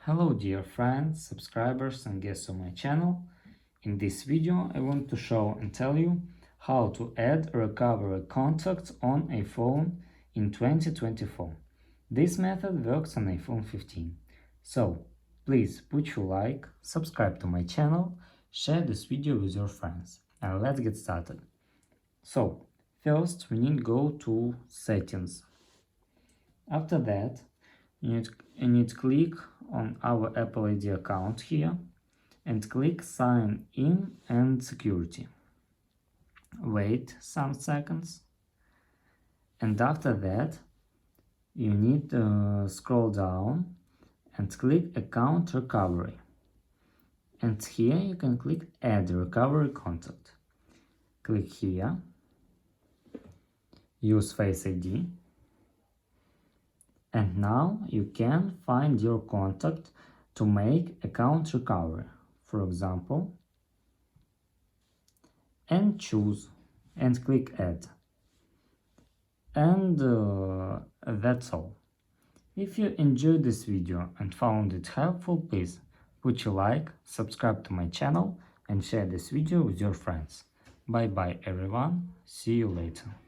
Hello dear friends, subscribers and guests on my channel. In this video I want to show and tell you how to add recovery contacts on iPhone in 2024. This method works on iPhone 15. So please put your like, subscribe to my channel, share this video with your friends, and let's get started. So first we need to go to settings. After that you need to click on our Apple ID account here and click sign in and security. Wait some seconds, and after that you need to scroll down and click account recovery, and here you can click add recovery contact. Click here, use Face ID, and now you can find your contact to make account recovery, for example, and choose and click add. And that's all. If you enjoyed this video and found it helpful, please put your like, subscribe to my channel and share this video with your friends. Bye bye everyone, see you later.